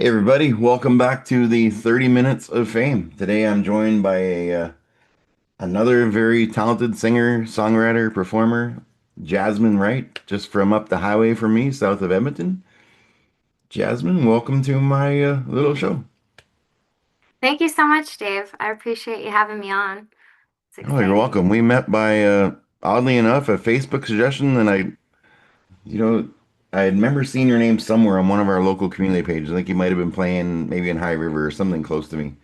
Hey everybody, welcome back to the 30 Minutes of Fame. Today I'm joined by another very talented singer, songwriter, performer, Jasmyn Wright, just from up the highway from me, south of Edmonton. Jasmyn, welcome to my little show. Thank you so much, Dave. I appreciate you having me on. It's Oh, you're exciting. welcome. We met by, oddly enough, a Facebook suggestion, and you know, I remember seeing your name somewhere on one of our local community pages. I think you might have been playing maybe in High River or something close to me.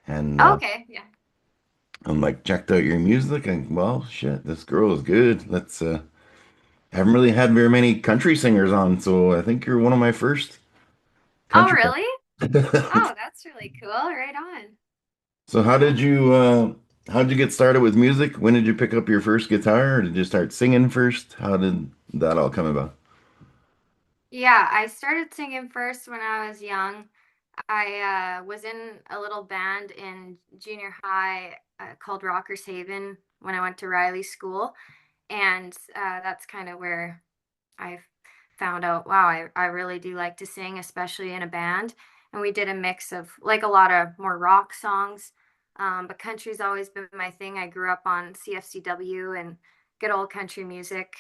And Okay, yeah. I'm like, checked out your music, and well, shit, this girl is good. Let's haven't really had very many country singers on, so I think you're one of my first Oh, country. really? Oh, that's really cool. Right on. So Yeah. how did you get started with music? When did you pick up your first guitar, or did you start singing first? How did that all come about? Yeah, I started singing first when I was young. I was in a little band in junior high called Rockers Haven when I went to Riley School. And that's kind of where I found out, wow, I really do like to sing, especially in a band. And we did a mix of like a lot of more rock songs. But country's always been my thing. I grew up on CFCW and good old country music,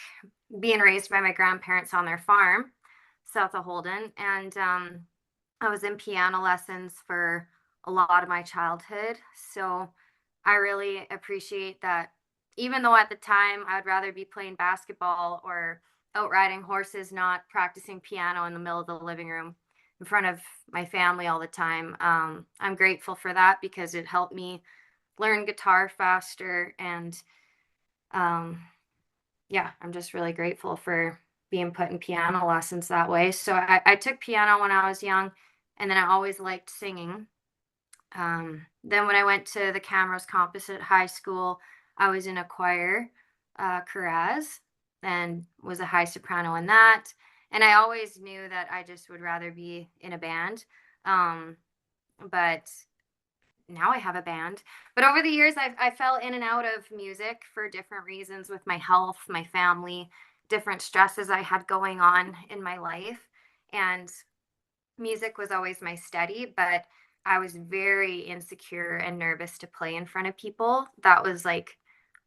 being raised by my grandparents on their farm, south of Holden. And I was in piano lessons for a lot of my childhood. So I really appreciate that. Even though at the time I would rather be playing basketball or out riding horses, not practicing piano in the middle of the living room in front of my family all the time. I'm grateful for that because it helped me learn guitar faster. And um, yeah, I'm just really grateful for being put in piano lessons that way. So I took piano when I was young, and then I always liked singing. Then when I went to the Camrose Composite High School, I was in a choir, chorus, and was a high soprano in that. And I always knew that I just would rather be in a band. Um, but now I have a band. But over the years, I fell in and out of music for different reasons with my health, my family, different stresses I had going on in my life. And music was always my steady, but I was very insecure and nervous to play in front of people. That was like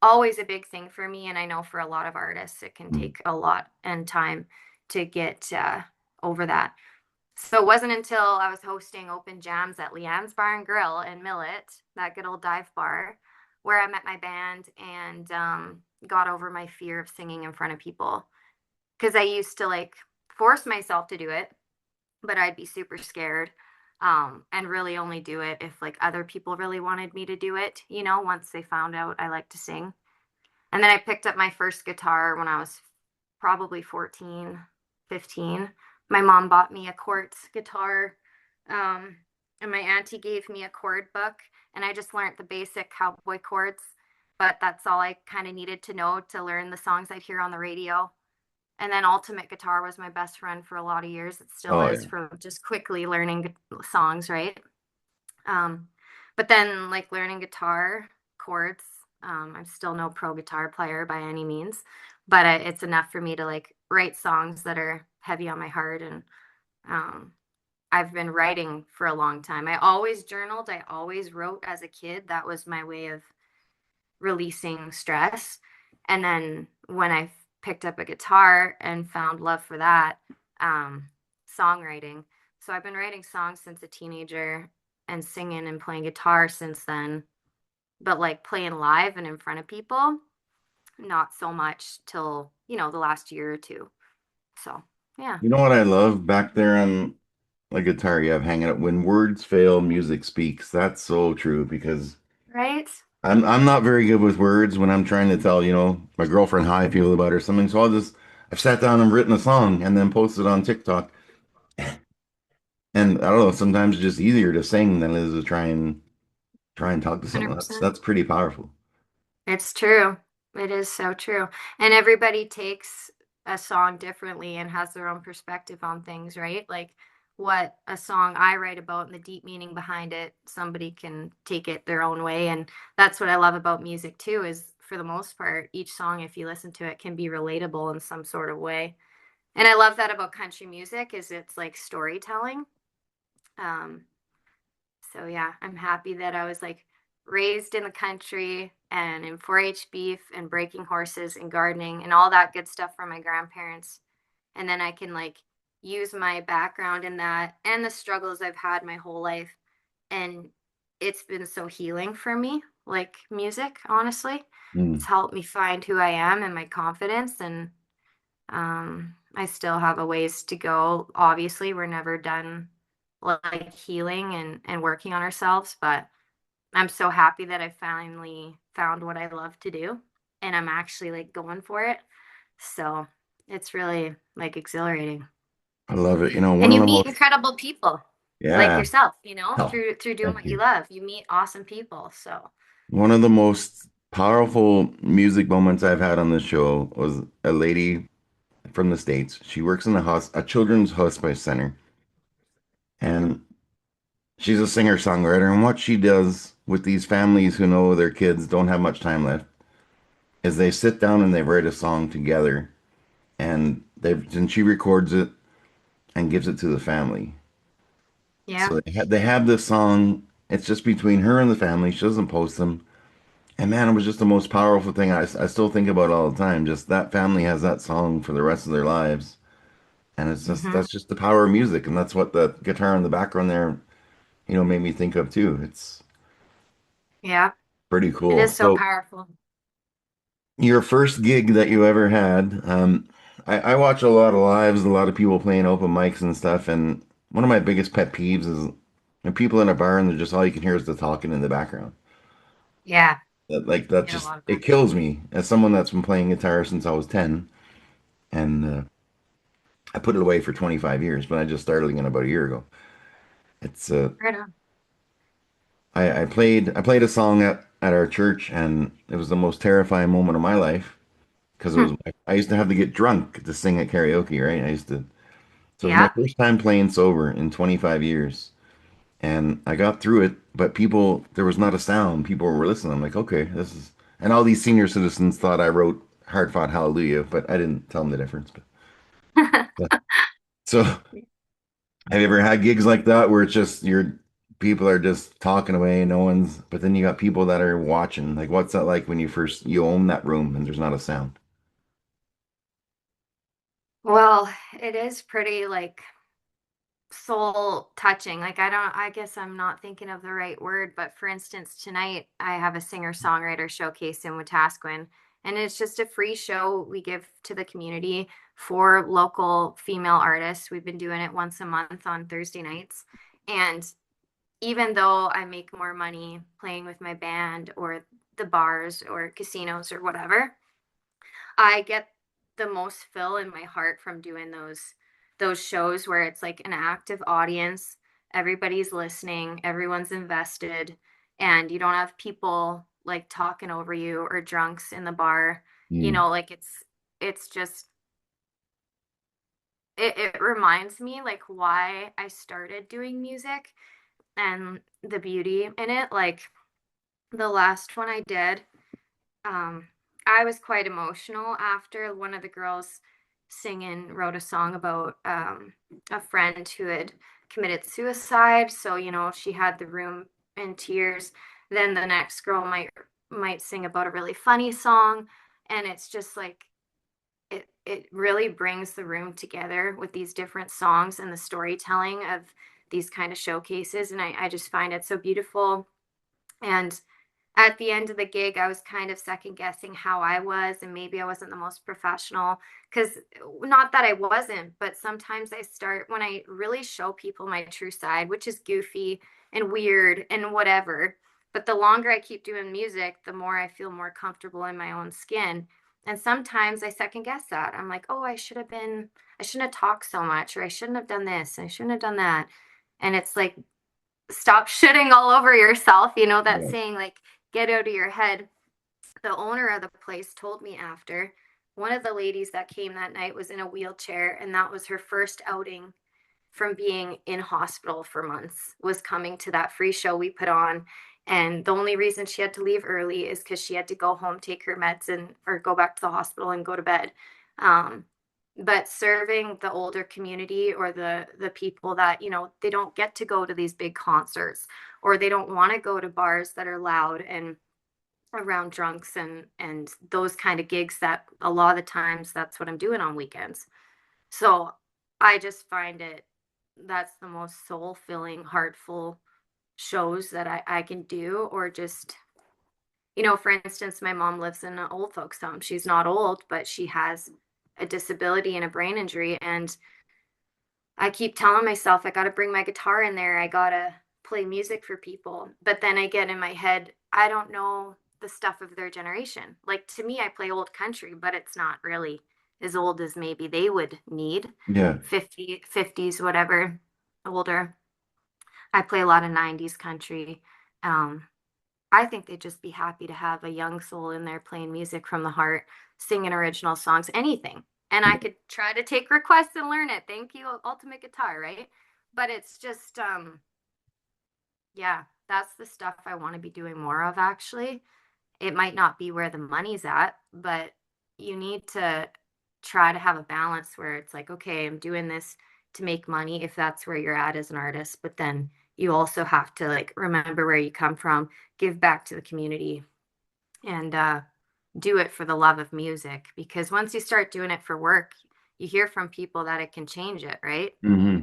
always a big thing for me. And I know for a lot of artists, it can Hmm. take a lot and time to get over that. So it wasn't until I was hosting open jams at Leanne's Bar and Grill in Millet, that good old dive bar, where I met my band and got over my fear of singing in front of people. Because I used to like force myself to do it, but I'd be super scared, and really only do it if like other people really wanted me to do it, once they found out I like to sing. And then I picked up my first guitar when I was probably 14, 15. My mom bought me a quartz guitar, um, and my auntie gave me a chord book, and I just learned the basic cowboy chords, but that's all I kind of needed to know to learn the songs I'd hear on the radio. And then ultimate guitar was my best friend for a lot of years. It still Oh is, yeah. for just quickly learning songs, right? um, but then like learning guitar chords, I'm still no pro guitar player by any means, but it's enough for me to like write songs that are heavy on my heart. And um, I've been writing for a long time. I always journaled, I always wrote as a kid. That was my way of releasing stress. And then when I picked up a guitar and found love for that, um, songwriting. So I've been writing songs since a teenager and singing and playing guitar since then. But like playing live and in front of people, not so much till, the last year or two. So, yeah. You know what I love back there on a guitar you have hanging up? When words fail, music speaks. That's so true because Right? I'm not very good with words when I'm trying to tell, my girlfriend how I feel about her or something. So I've sat down and written a song and then posted on TikTok. And I don't know, sometimes it's just easier to sing than it is to try and talk to someone. That's 100%. that's pretty powerful. It's true. It is so true. And everybody takes a song differently and has their own perspective on things, right? Like what a song I write about and the deep meaning behind it, somebody can take it their own way. And that's what I love about music too, is for the most part, each song, if you listen to it, can be relatable in some sort of way. And I love that about country music is it's like storytelling. Um, so yeah, I'm happy that I was like raised in the country and in 4-H beef and breaking horses and gardening and all that good stuff from my grandparents. And then I can like use my background in that and the struggles I've had my whole life. And it's been so healing for me, like music, honestly. It's Mm. helped me find who I am and my confidence. And I still have a ways to go. Obviously, we're never done like healing and working on ourselves, but I'm so happy that I finally found what I love to do and I'm actually like going for it. So it's really like exhilarating. I love it. You know, one And of you the meet most, incredible people like yeah. yourself, Oh, through doing thank what you you. love. You meet awesome people. So One of the most powerful music moments I've had on this show was a lady from the States. She works in a children's hospice center, and she's a singer-songwriter. And what she does with these families who know their kids don't have much time left is they sit down and they write a song together, and she records it and gives it to the family. yeah. So they have this song. It's just between her and the family. She doesn't post them. And man, it was just the most powerful thing. I still think about it all the time. Just that family has that song for the rest of their lives. And it's just, Hmm. that's just the power of music. And that's what the guitar in the background there, made me think of too. It's Yeah. pretty It cool. is so So powerful. your first gig that you ever had, I watch a lot of lives, a lot of people playing open mics and stuff. And one of my biggest pet peeves is when people in a bar and they're just all you can hear is the talking in the background. Yeah. I That get a just, lot of it that. kills me as someone that's been playing guitar since I was 10. And I put it away for 25 years, but I just started again about a year ago. It's Right on. I played a song at our church, and it was the most terrifying moment of my life because Hmm. I used to have to get drunk to sing at karaoke, right? So it was my Yeah. first time playing sober in 25 years, and I got through it, but there was not a sound. People were listening. I'm like, okay, and all these senior citizens thought I wrote Hard Fought Hallelujah, but I didn't tell them the difference. But so have you ever had gigs like that where it's just people are just talking away, no one's, but then you got people that are watching. Like, what's that like when you own that room and there's not a sound? Well, it is pretty like soul touching. Like I guess I'm not thinking of the right word, but for instance, tonight I have a singer-songwriter showcase in Wetaskiwin, and it's just a free show we give to the community for local female artists. We've been doing it once a month on Thursday nights. And even though I make more money playing with my band or the bars or casinos or whatever, I get the most fill in my heart from doing those shows where it's like an active audience, everybody's listening, everyone's invested, and you don't have people like talking over you or drunks in the bar. Mm, Like it's just it reminds me like why I started doing music and the beauty in it. Like the last one I did, um, I was quite emotional after one of the girls singing wrote a song about a friend who had committed suicide. So, she had the room in tears. Then the next girl might sing about a really funny song. And it's just like it really brings the room together with these different songs and the storytelling of these kind of showcases. And I just find it so beautiful. And at the end of the gig, I was kind of second guessing how I was, and maybe I wasn't the most professional. Because not that I wasn't, but sometimes I start when I really show people my true side, which is goofy and weird and whatever. But the longer I keep doing music, the more I feel more comfortable in my own skin. And sometimes I second guess that. I'm like, oh, I shouldn't have talked so much, or I shouldn't have done this, I shouldn't have done that. And it's like, stop shitting all over yourself. That yeah. saying, like, get out of your head. The owner of the place told me after one of the ladies that came that night was in a wheelchair, and that was her first outing from being in hospital for months, was coming to that free show we put on. And the only reason she had to leave early is because she had to go home, take her meds, and or go back to the hospital and go to bed. Um, but serving the older community or the people that, they don't get to go to these big concerts, or they don't want to go to bars that are loud and around drunks and those kind of gigs, that a lot of the times that's what I'm doing on weekends. So I just find that's the most soul filling, heartful shows that I can do. Or just, for instance, my mom lives in an old folks home. She's not old, but she has a disability and a brain injury. And I keep telling myself I got to bring my guitar in there. I got to play music for people. But then I get in my head, I don't know the stuff of their generation. Like, to me, I play old country, but it's not really as old as maybe they would need. Yeah. 50s, whatever, older. I play a lot of 90s country. Um, I think they'd just be happy to have a young soul in there playing music from the heart, singing original songs, anything. And I could try to take requests and learn it. Thank you, Ultimate Guitar, right? But it's just, yeah, that's the stuff I want to be doing more of, actually. It might not be where the money's at, but you need to try to have a balance where it's like, okay, I'm doing this to make money if that's where you're at as an artist, but then you also have to like remember where you come from, give back to the community, and do it for the love of music. Because once you start doing it for work, you hear from people that it can change it, right? Hmm.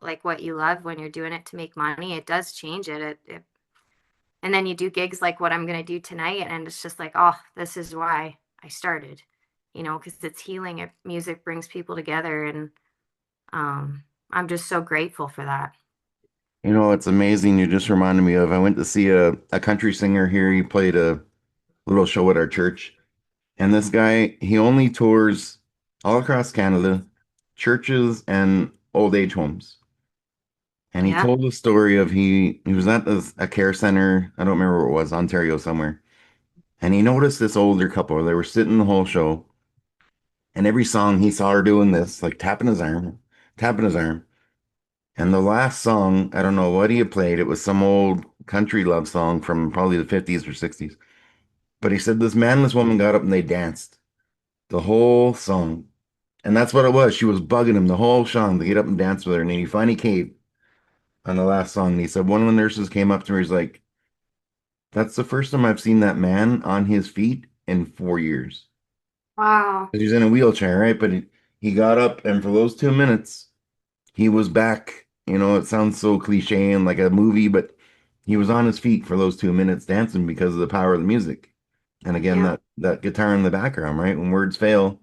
Like what you love when you're doing it to make money, it does change it. And then you do gigs like what I'm going to do tonight, and it's just like, oh, this is why I started, because it's healing. Music brings people together, and I'm just so grateful for that. It's amazing. You just reminded me of, I went to see a country singer here. He played a little show at our church. And this guy, he only tours all across Canada, churches and old age homes. And he Yeah. told the story of he was at a care center. I don't remember where it was, Ontario somewhere. And he noticed this older couple. They were sitting the whole show. And every song he saw her doing this, like tapping his arm, tapping his arm. And the last song, I don't know what he had played. It was some old country love song from probably the 50s or 60s. But he said this man and this woman got up and they danced the whole song. And that's what it was. She was bugging him the whole song to get up and dance with her. And then he finally caved on the last song. And he said one of the nurses came up to her. He's like, "That's the first time I've seen that man on his feet in 4 years." Wow. Because he's in a wheelchair, right? But he got up, and for those 2 minutes, he was back. It sounds so cliche and like a movie, but he was on his feet for those 2 minutes dancing because of the power of the music. And again, Yeah. that guitar in the background, right? When words fail.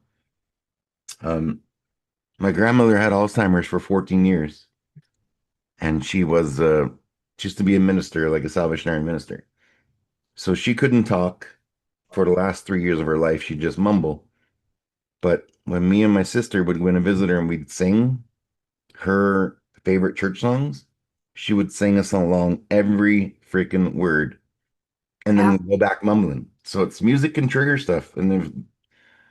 Um, my grandmother had Alzheimer's for 14 years, and she used to be a minister, like a Salvation Army minister. So she couldn't talk for the last 3 years of her life. She'd just mumble. But when me and my sister would go in and visit her and we'd sing her favorite church songs, she would sing us along every freaking word, and then Yeah. we'd go back mumbling. So it's music can trigger stuff. And then,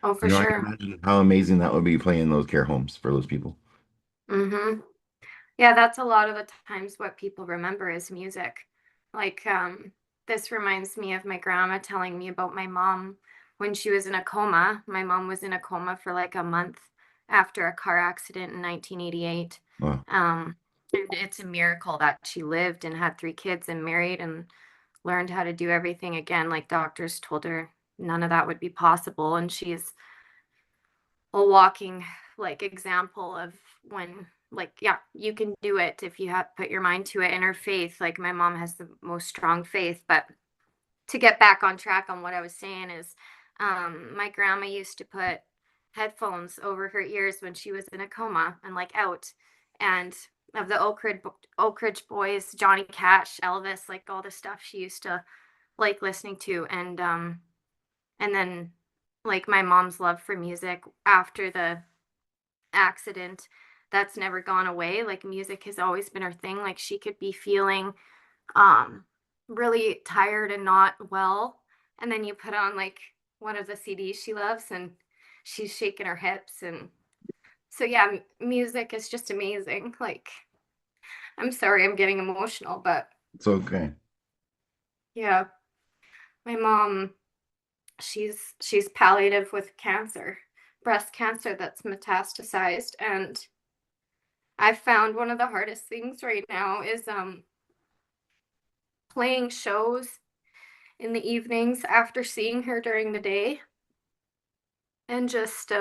Oh, for I can sure. imagine how amazing that would be playing those care homes for those people. Mm-hmm. Yeah, that's a lot of the times what people remember is music. Like, this reminds me of my grandma telling me about my mom when she was in a coma. My mom was in a coma for like a month after a car accident in 1988. Wow. And it's a miracle that she lived and had 3 kids and married and learned how to do everything again. Like, doctors told her none of that would be possible. And she's a walking like example of when, like, yeah, you can do it if you have put your mind to it. And her faith, like, my mom has the most strong faith. But to get back on track on what I was saying is, my grandma used to put headphones over her ears when she was in a coma and like out, and of the Oak Ridge Boys, Johnny Cash, Elvis, like all the stuff she used to like listening to. And then, like, my mom's love for music after the accident, that's never gone away. Like, music has always been her thing. Like, she could be feeling um really tired and not well, and then you put on like one of the CDs she loves, and she's shaking her hips. And so yeah, music is just amazing. Like, I'm sorry I'm getting emotional, but It's okay. yeah, my mom, she's palliative with cancer, breast cancer that's metastasized, and I found one of the hardest things right now is playing shows in the evenings after seeing her during the day, and just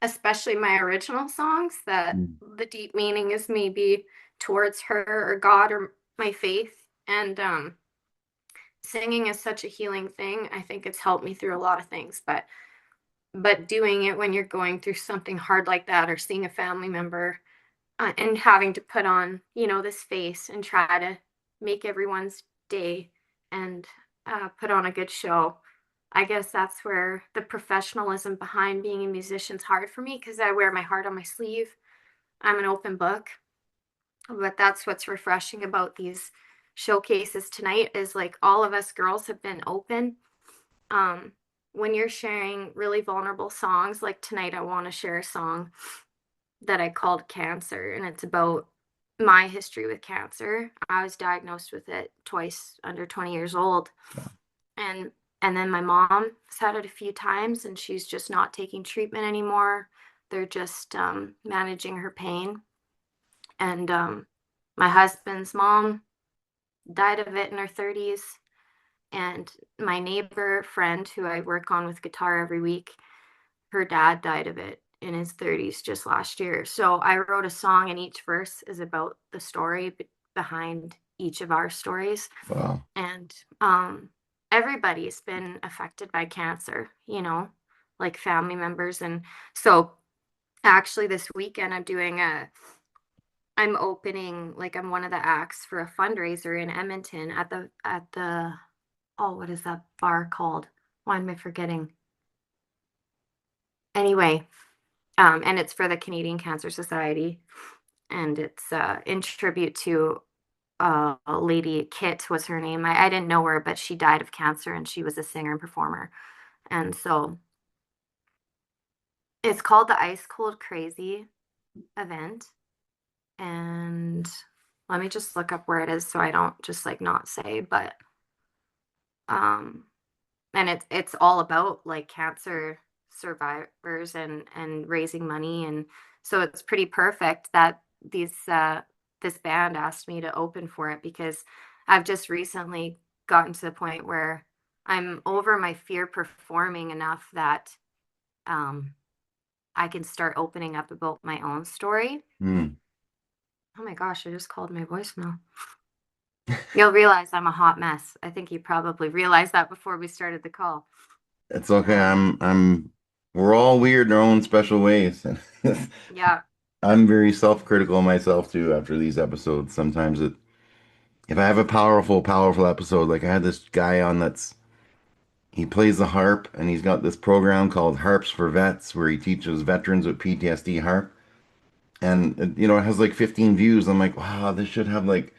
especially my original songs, that Mm. the deep meaning is maybe towards her or God or my faith. And singing is such a healing thing. I think it's helped me through a lot of things, but doing it when you're going through something hard like that, or seeing a family member, and having to put on, this face and try to make everyone's day, and put on a good show. I guess that's where the professionalism behind being a musician's hard for me, because I wear my heart on my sleeve. I'm an open book. But that's what's refreshing about these showcases tonight, is like all of us girls have been open. Um, when you're sharing really vulnerable songs, like tonight, I want to share a song that I called Cancer, and it's about my history with cancer. I was diagnosed with it twice under 20 years old. And and then my mom's had it a few times, and she's just not taking treatment anymore. They're just managing her pain. And my husband's mom died of it in her 30s. And my neighbor friend, who I work on with guitar every week, her dad died of it in his 30s just last year. So I wrote a song, and each verse is about the story behind each of our stories. Wow. And everybody's been affected by cancer, like family members. And so actually this weekend I'm opening, like, I'm one of the acts for a fundraiser in Edmonton at the oh, what is that bar called? Why am I forgetting? Anyway, and it's for the Canadian Cancer Society, and it's in tribute to a lady. Kit was her name. I didn't know her, but she died of cancer, and she was a singer and performer. And so it's called the Ice Cold Crazy event. And let me just look up where it is so I don't just like not say, but um and it's all about like cancer survivors and raising money. And so it's pretty perfect that this band asked me to open for it, because I've just recently gotten to the point where I'm over my fear performing enough that um I can start opening up about my own story. Mm. Oh my gosh, I just called my voicemail. You'll realize I'm a hot mess. I think you probably realized that before we started the call. It's okay. Um, We're all weird in our own special ways. yeah, I'm very self-critical myself too after these episodes. Sometimes if I have a powerful episode, like I had this guy on he plays the harp and he's got this program called Harps for Vets where he teaches veterans with PTSD harp. And it has like 15 views. I'm like, wow, this should have like,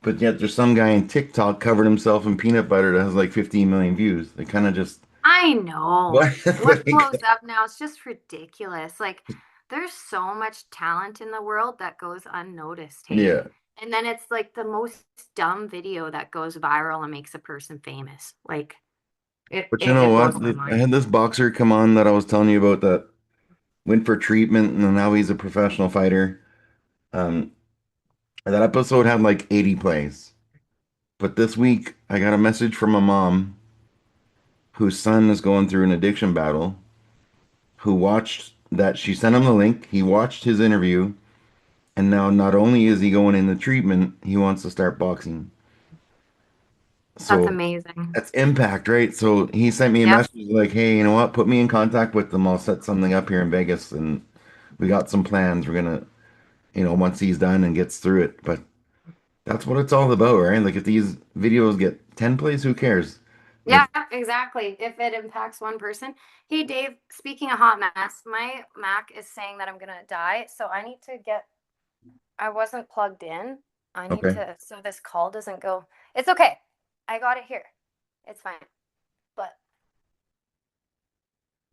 but yet there's some guy in TikTok covered himself in peanut butter that has like 15 million views. They kind of just, I know. what? What blows up now is just ridiculous. Like, there's so much talent in the world that goes unnoticed, hey? Yeah. And then it's like the most dumb video that goes viral and makes a person famous. Like, it But you it, know it what? blows my I mind. had this boxer come on that I was telling you about that went for treatment and now he's a professional fighter. Um, that episode had like 80 plays. But this week I got a message from a mom whose son is going through an addiction battle, who watched that she sent him the link. He watched his interview, and now not only is he going into treatment, he wants to start boxing. That's So amazing. that's impact, right? So he sent me a Yep. message like, "Hey, you know what? Put me in contact with them. I'll set something up here in Vegas, and we got some plans. We're gonna, once he's done and gets through it." But that's what it's all about, right? Like if these videos get 10 plays, who cares? Yeah, Like, exactly. If it impacts one person. Hey, Dave, speaking of hot mess, my Mac is saying that I'm gonna die, so I need to get I wasn't plugged in. I need okay, to, so this call doesn't go. It's okay. I got it here. It's fine. But,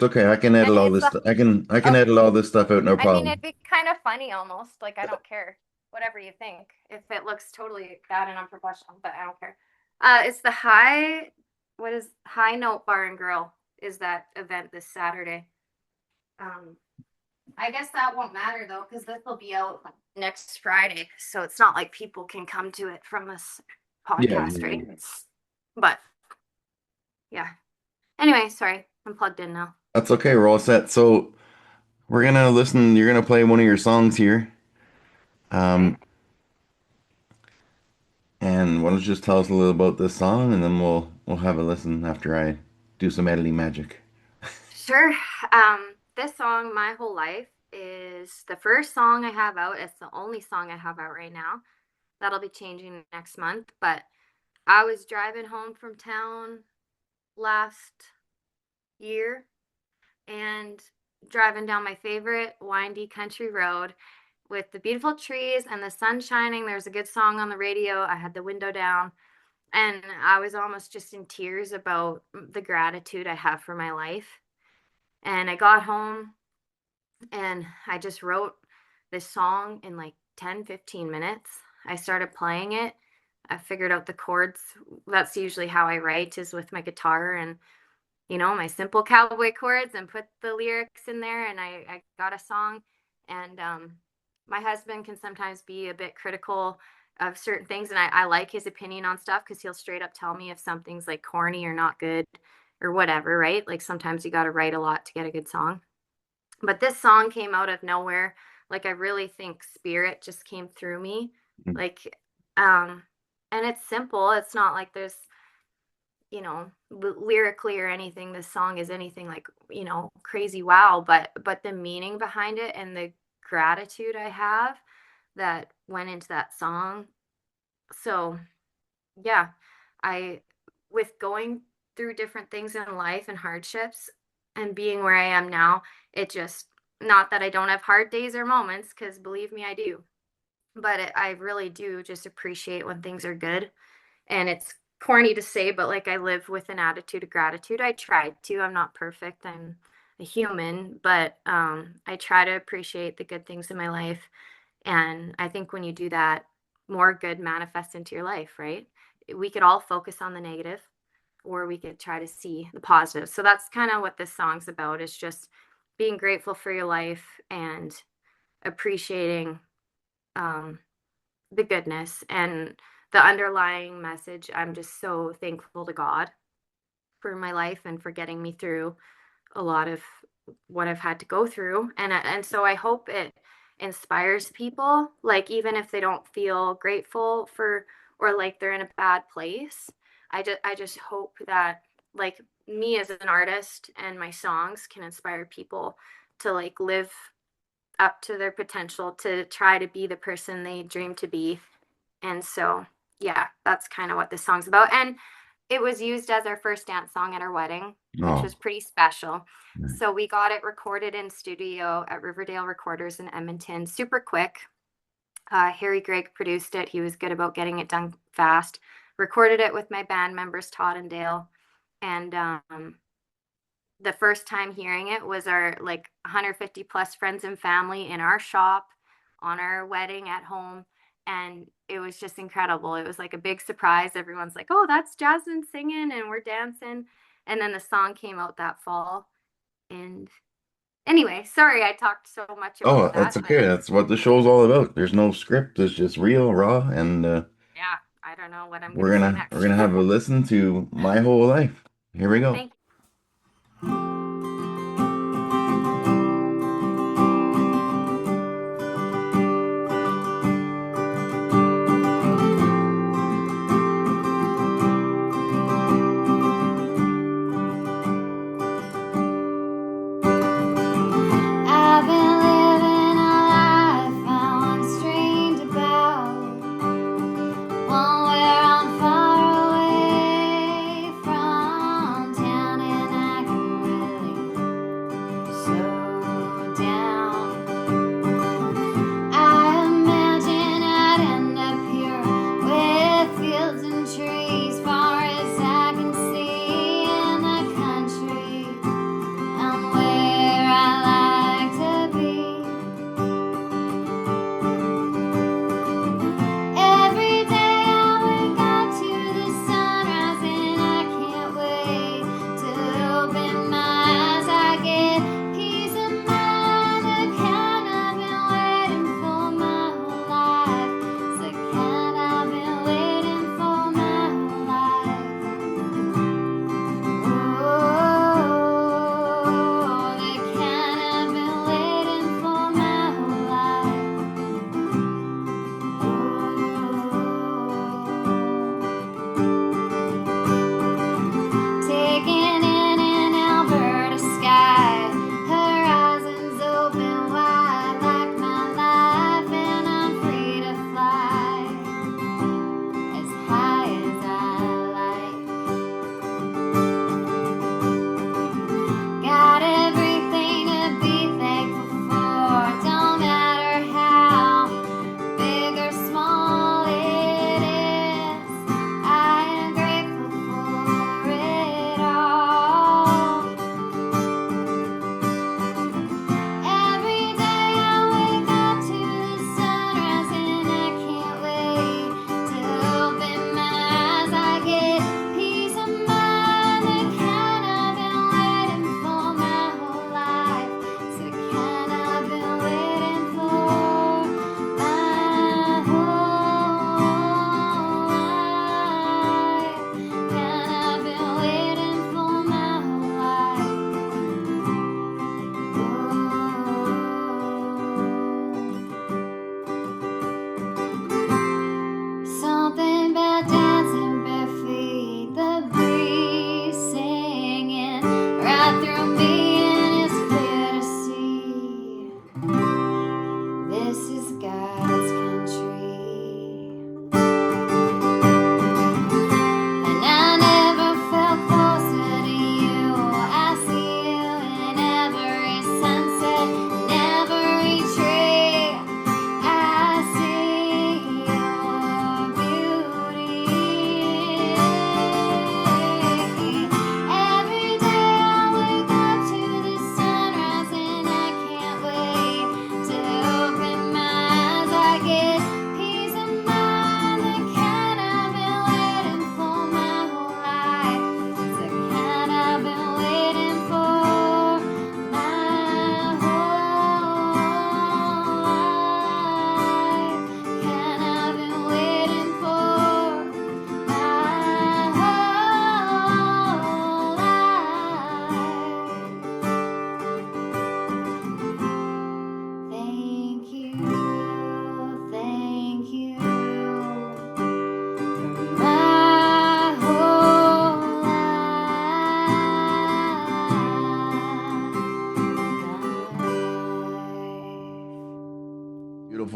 it's okay. I can edit and all it's this. a, I can oh, edit all this stuff out, no I mean, problem. it'd be kind of funny almost. Like, I don't care. Whatever you think. If it looks totally bad and unprofessional, but I don't care. It's the high, what is High Note Bar and Grill. is that event this Saturday. Um, I guess that won't matter though, because this will be out next Friday, so it's not like people can come to it from this Yeah, podcast, yeah, right? But yeah. Anyway, sorry, I'm plugged in now. that's okay. We're all set. So we're gonna listen. You're gonna play one of your songs here. Okay. Um, and why don't you just tell us a little about this song, and then we'll have a listen after I do some editing magic. Sure. This song, My Whole Life, is the first song I have out. It's the only song I have out right now. That'll be changing next month. But I was driving home from town last year and driving down my favorite windy country road with the beautiful trees and the sun shining. There's a good song on the radio. I had the window down and I was almost just in tears about the gratitude I have for my life. And I got home and I just wrote this song in like 10, 15 minutes. I started playing it. I figured out the chords. That's usually how I write, is with my guitar and my simple cowboy chords, and put the lyrics in there, and I got a song. And my husband can sometimes be a bit critical of certain things, and I like his opinion on stuff because he'll straight up tell me if something's like corny or not good or whatever, right? Like sometimes you got to write a lot to get a good song. But this song came out of nowhere. Like I really think spirit just came through me. Like um and it's simple. It's not like there's lyrically or anything, this song is anything like crazy wow, but the meaning behind it and the gratitude I have that went into that song. So yeah, I with going through different things in life and hardships and being where I am now, it just, not that I don't have hard days or moments, because believe me I do, but I really do just appreciate when things are good. And it's corny to say, but like I live with an attitude of gratitude. I try to. I'm not perfect. I'm a human, but I try to appreciate the good things in my life. And I think when you do that, more good manifests into your life, right? We could all focus on the negative, or we could try to see the positive. So that's kind of what this song's about, is just being grateful for your life and appreciating um, the goodness and the underlying message. I'm just so thankful to God for my life and for getting me through a lot of what I've had to go through. And so I hope it inspires people, like even if they don't feel grateful for, or like they're in a bad place. I just hope that, like, me as an artist and my songs can inspire people to like live up to their potential, to try to be the person they dream to be. And so, yeah, that's kind of what this song's about. And it was used as our first dance song at our wedding, which Oh, was pretty special. right. So we got it recorded in studio at Riverdale Recorders in Edmonton, super quick. Harry Gregg produced it. He was good about getting it done fast. Recorded it with my band members, Todd and Dale. And the first time hearing it was our like 150 plus friends and family in our shop on our wedding at home. And it was just incredible. It was like a big surprise. Everyone's like, oh, that's Jasmyn singing, and we're dancing. And then the song came out that fall. And anyway, sorry I talked so much Oh, about that's that, but okay. That's what the show's all about. There's no script. It's just real, raw, and yeah, I don't know what I'm going we're to say gonna we're next. gonna have a listen to My Whole Life. Here we go. Thank I've been living a life I'm unstrained about, one where I'm far away from town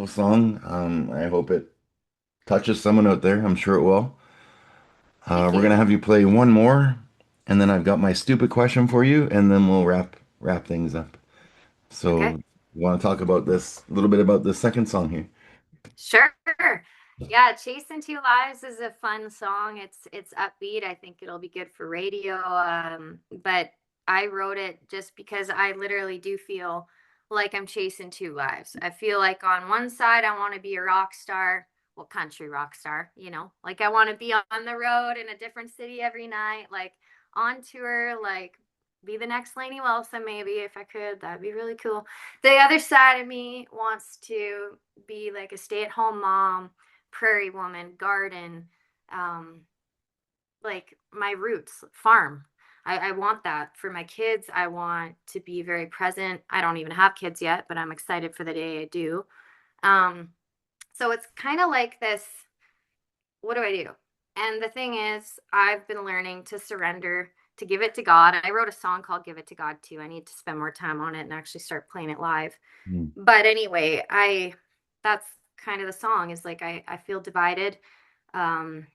beautiful song. I hope it touches someone out there. I'm sure it will. Thank We're you. gonna have you play one more, and then I've got my stupid question for you, and then we'll wrap things up. Okay. So, you want to talk about this a little bit about the second song here? Sure. Yeah, Chasing Two Lives is a fun song. It's upbeat. I think it'll be good for radio. But I wrote it just because I literally do feel like I'm chasing two lives. I feel like on one side I want to be a rock star, well, country rock star, like I want to be on the road in a different city every night, like on tour, like be the next Lainey Wilson, maybe if I could. That'd be really cool. The other side of me wants to be like a stay-at-home mom, prairie woman, garden, um, like my roots, farm. I want that for my kids. I want to be very present. I don't even have kids yet, but I'm excited for the day I do. Um, so it's kind of like this, what do I do? And the thing is, I've been learning to surrender, to give it to God. I wrote a song called Give It to God too. I need to spend more time on it and actually start playing it live. Mm. But anyway, that's kind of the song, is like I feel divided. Um,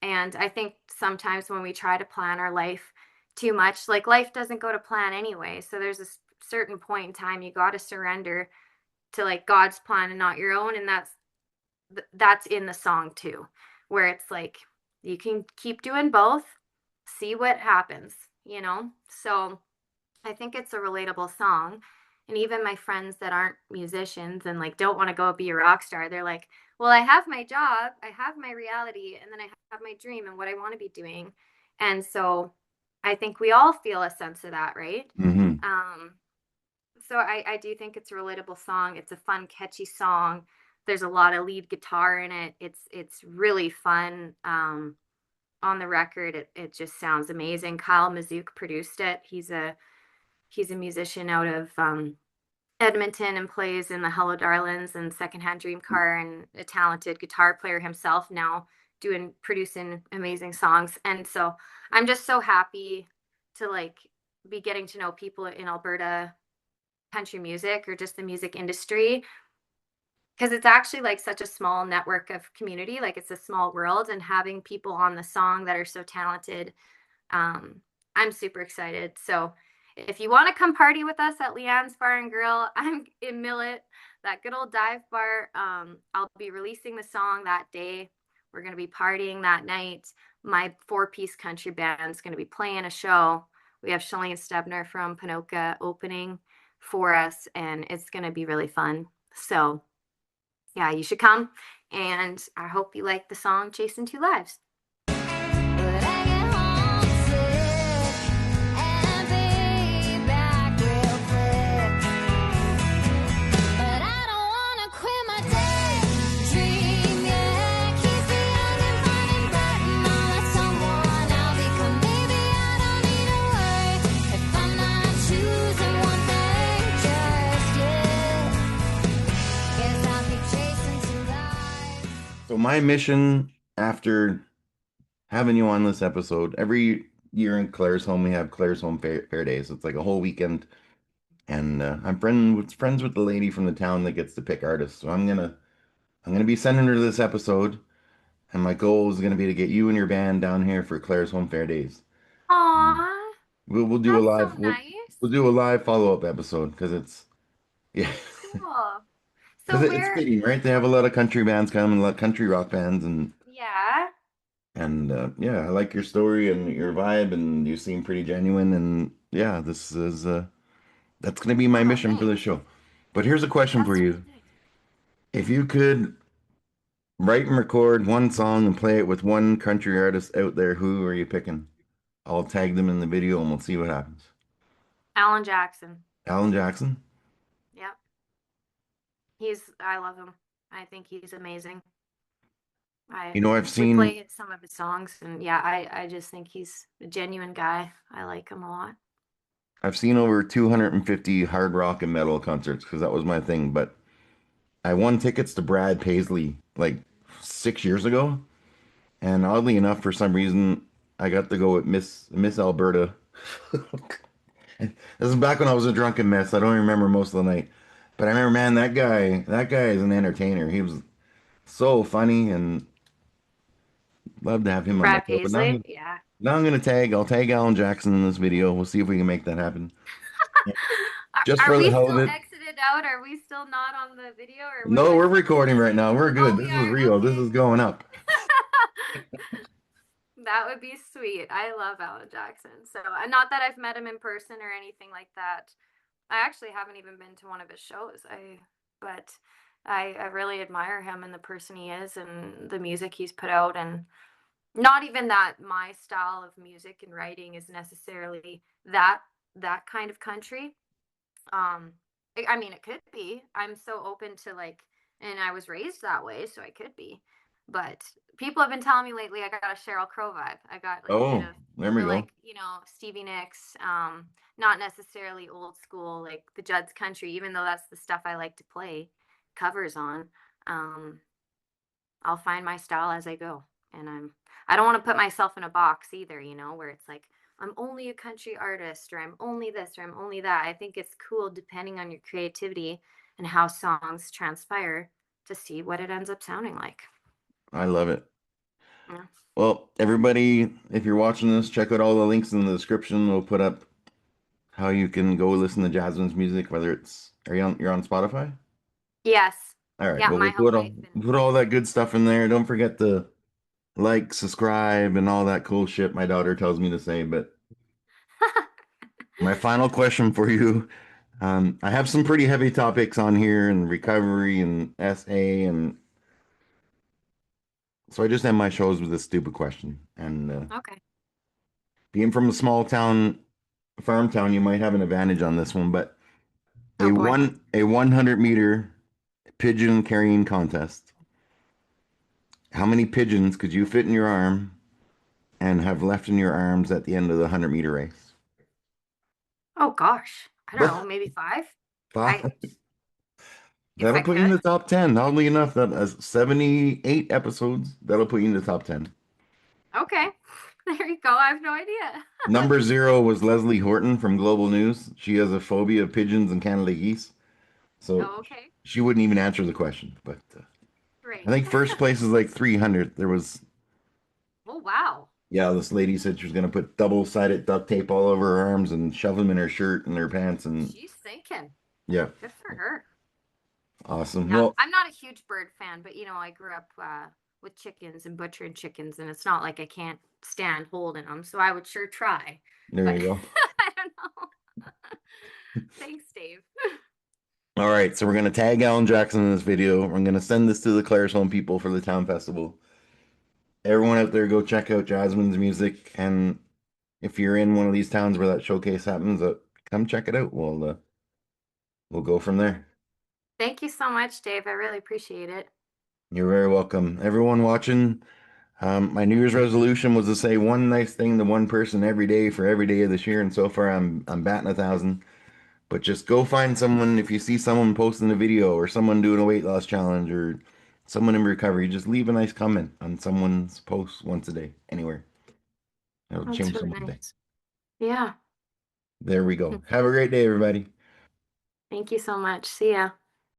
and I think sometimes when we try to plan our life too much, like life doesn't go to plan anyway. So there's a certain point in time you got to surrender to like God's plan and not your own. And that's in the song too, where it's like you can keep doing both, see what happens. So I think it's a relatable song. And even my friends that aren't musicians and like don't want to go be a rock star, they're like, well, I have my job, I have my reality, and then I have my dream and what I want to be doing. And so I think we all feel a sense of that, right? Hmm. So I do think it's a relatable song. It's a fun, catchy song. There's a lot of lead guitar in it. It's really fun. On the record, it just sounds amazing. Kyle Mazook produced it. He's a musician out of Edmonton and plays in the Hello Darlings and Secondhand Dream Car, and a talented guitar player himself now, producing amazing songs. And so I'm just so happy to like be getting to know people in Alberta country music or just the music industry, because it's actually like such a small network of community, like it's a small world, and having people on the song that are so talented, um, I'm super excited. So if you want to come party with us at Leanne's Bar and Grill, I'm in Millet, that good old dive bar. I'll be releasing the song that day. We're going to be partying that night. My four-piece country band's going to be playing a show. We have Shalane Stebner from Panoka opening for us, and it's going to be really fun. So yeah, you should come. And I hope you like the song Chasing Two Lives. But I get homesick and be back real quick. But I don't wanna quit my daydream yet. Keep me young and fun and bright and all that someone I'll become. Maybe I don't need to worry if I'm not choosing one thing just yet. Guess I'll keep chasing two lives. So my mission after having you on this episode, every year in Claire's home, we have Claire's Home Fair Days. It's like a whole weekend, and I'm friends with the lady from the town that gets to pick artists. So I'm gonna be sending her this episode, and my goal is gonna be to get you and your band down here for Claire's Home Fair Days. Mm. Aw, We'll do a that's so live we'll nice. do a live follow-up episode because it's yeah Cool. because So it's where, fitting, right? They have a lot of country bands coming, a lot of country rock bands, yeah. and yeah, I like your story and your vibe, and you seem pretty genuine, and yeah, this is that's gonna be my Oh, mission for the thanks. show. But here's a question for That's really you. nice. If you could write and record one song and play it with one country artist out there, who are you picking? I'll tag them in the video and we'll see what happens. Alan Jackson. Alan Jackson? Yep. I love him. I think he's amazing. I, You know, I've we seen play some of his songs, and yeah, I just think he's a genuine guy. I like him a lot. I've seen over 250 hard rock and metal concerts because that was my thing, but I won tickets to Brad Paisley like 6 years ago, and oddly enough, for some reason, I got to go with Miss Alberta. This is back when I was a drunken mess. I don't remember most of the night. But I remember, man, that guy is an entertainer. He was so funny and love to have him on my Brad show. But now, Paisley. Yeah. now I'm gonna I'll tag Alan Jackson in this video. We'll see if we can make that happen. Just Are for the we hell of still it. exited out? Are we still not on the video or what do No, I we're see? recording right now. We're Oh, good. we This is are. real. This Okay. is going up. That would be sweet. I love Alan Jackson. So, not that I've met him in person or anything like that. I actually haven't even been to one of his shows. But I really admire him and the person he is and the music he's put out. And not even that my style of music and writing is necessarily that kind of country. I mean, it could be. I'm so open to like, and I was raised that way, so I could be. But people have been telling me lately I got a Sheryl Crow vibe. I got like a bit Oh, of, there we or go. like, Stevie Nicks, not necessarily old school like the Judd's country, even though that's the stuff I like to play covers on. Um, I'll find my style as I go. And I don't want to put myself in a box either, where it's like I'm only a country artist or I'm only this or I'm only that. I think it's cool depending on your creativity and how songs transpire to see what it ends up sounding like. I love it. Yeah. Well, everybody, if you're watching this, check out all the links in the description. We'll put up how you can go listen to Jasmine's music, whether it's you're on Spotify? Yes. All right. Yeah, Well, my whole life and we'll put all that good stuff in there. Don't forget to like, subscribe, and all that cool shit my daughter tells me to say. But my final question for you, I have some pretty heavy topics on here and recovery and SA, and so I just end my shows with this stupid question. And okay. being from a small town, farm town, you might have an advantage on this one. But Oh boy. a 100-meter pigeon carrying contest. How many pigeons could you fit in your arm and have left in your arms at the end of the 100-meter race? Oh gosh. I don't know, maybe five? I if That'll I put you in could. the top 10. Oddly enough, that has 78 episodes. That'll put you in the top 10. Okay. There you go. I have no idea. Number zero was Leslie Horton from Global News. She has a phobia of pigeons and Canada geese. So Oh, okay. she wouldn't even answer the question. But I Great. think first place is like 300. There was, Oh wow. yeah, this lady said she was going to put double-sided duct tape all over her arms and shove them in her shirt and her pants. And She's thinking. yeah, Good for her. awesome. Yeah, Well, I'm not a huge bird fan, but I grew up with chickens and butchering chickens, and it's not like I can't stand holding them, so I would sure try. there But you go. I don't know. Thanks, Dave. All right, so we're gonna tag Alan Jackson in this video. We're gonna send this to the Claire's Home people for the town festival. Everyone out there, go check out Jasmine's music, and if you're in one of these towns where that showcase happens, come check it out. We'll go from there. Thank you so much, Dave. I really appreciate it. You're very welcome. Everyone watching, my New Year's resolution was to say one nice thing to one person every day for every day of this year, and so far I'm batting 1,000. But just go find someone. If you see someone posting a video or someone doing a weight loss challenge or someone in recovery, just leave a nice comment on someone's post once a day, anywhere. It'll That's change really someone's day. nice. Yeah. There we go. Have a great day, everybody. Thank you so much. See ya.